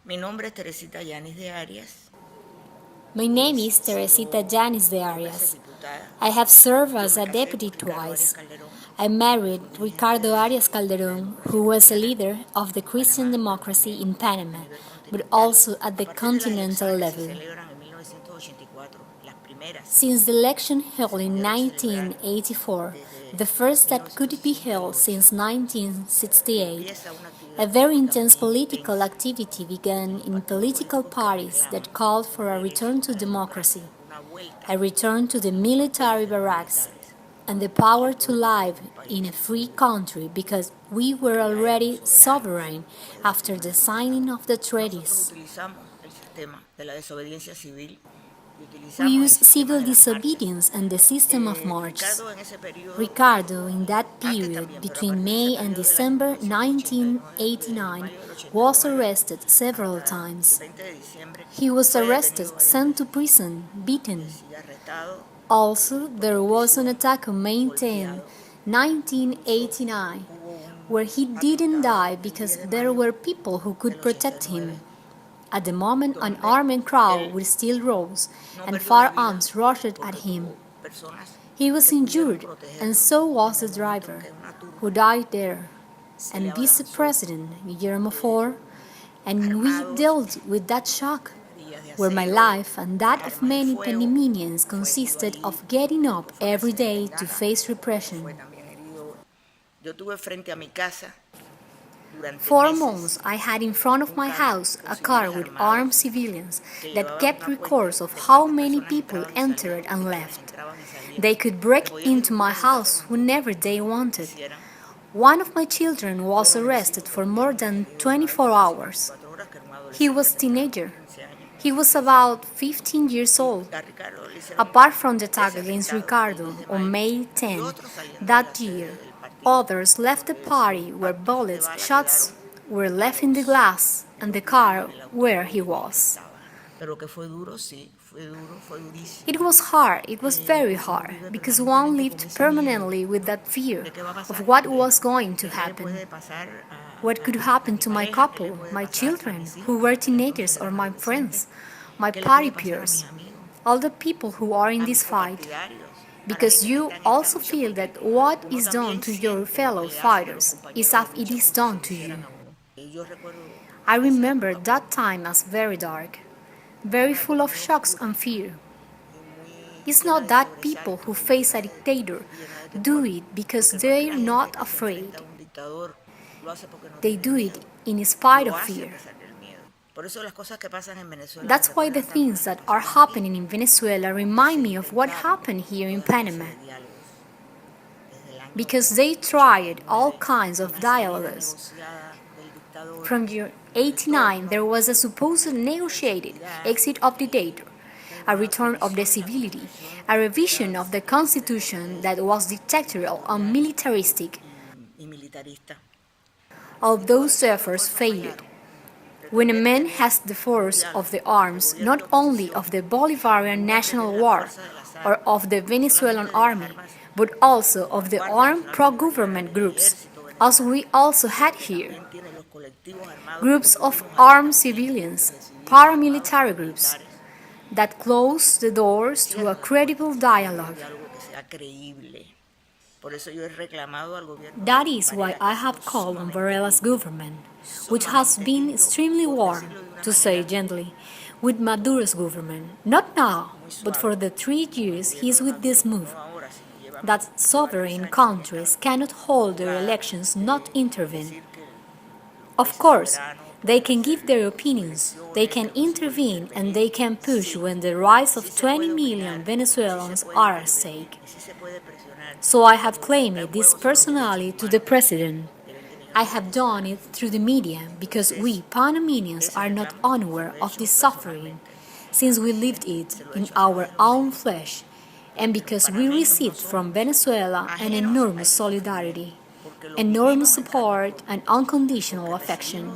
Mi nombre es Teresita de Arias. My name is Teresita de Arias. I have served as a deputy twice. I married Ricardo Arias Calderón, who was a leader of the Christian democracy in Panama, but also at the continental level. Since the election held in 1984, the first that could be held since 1968, a very intense political activity began in political parties that called for a return to democracy, a return to the military barracks, and the power to live in a free country because we were already sovereign after the signing of the treaties. We used civil disobedience and the system of marches. Ricardo, in that period between May and December 1989, was arrested several times. He was arrested, sent to prison, beaten. Also, there was an attack on May 10, 1989, where he didn't die because there were people who could protect him. At the moment, an armed crowd with steel ropes and firearms rushed at him. He was injured, and so was the driver, who died there, and Vice President Guillermo Ford, and we dealt with that shock, where my life and that of many Panamanians consisted of getting up every day to face repression. 4 months I had in front of my house a car with armed civilians that kept records of how many people entered and left. They could break into my house whenever they wanted. One of my children was arrested for more than 24 hours. He was a teenager. He was about 15 years old. Apart from the attack against Ricardo on May 10 that year, others left the party where bullets, shots were left in the glass and the car where he was. It was hard, it was very hard, because one lived permanently with that fear of what was going to happen. What could happen to my couple, my children, who were teenagers, or my friends, my party peers, all the people who are in this fight? Because you also feel that what is done to your fellow fighters is as it is done to you. I remember that time as very dark, very full of shocks and fear. It's not that people who face a dictator do it because they're not afraid. They do it in spite of fear. That's why the things that are happening in Venezuela remind me of what happened here in Panama. Because they tried all kinds of dialogues. From year 89, there was a supposed negotiated exit of the dictator, a return of the civility, a revision of the constitution that was dictatorial and militaristic. All those efforts failed. When a man has the force of the arms, not only of the Bolivarian National War or of the Venezuelan army, but also of the armed pro-government groups, as we also had here. Groups of armed civilians, paramilitary groups, that closed the doors to a credible dialogue. That is why I have called on Varela's government, which has been extremely warm, to say gently, with Maduro's government, not now, but for the 3 years he is with this move, that sovereign countries cannot hold their elections, not intervene. Of course, they can give their opinions, they can intervene, and they can push when the rights of 20 million Venezuelans are at stake. So I have claimed this personally to the President. I have done it through the media because we Panamanians are not unaware of this suffering, since we lived it in our own flesh, and because we received from Venezuela an enormous solidarity, enormous support and unconditional affection.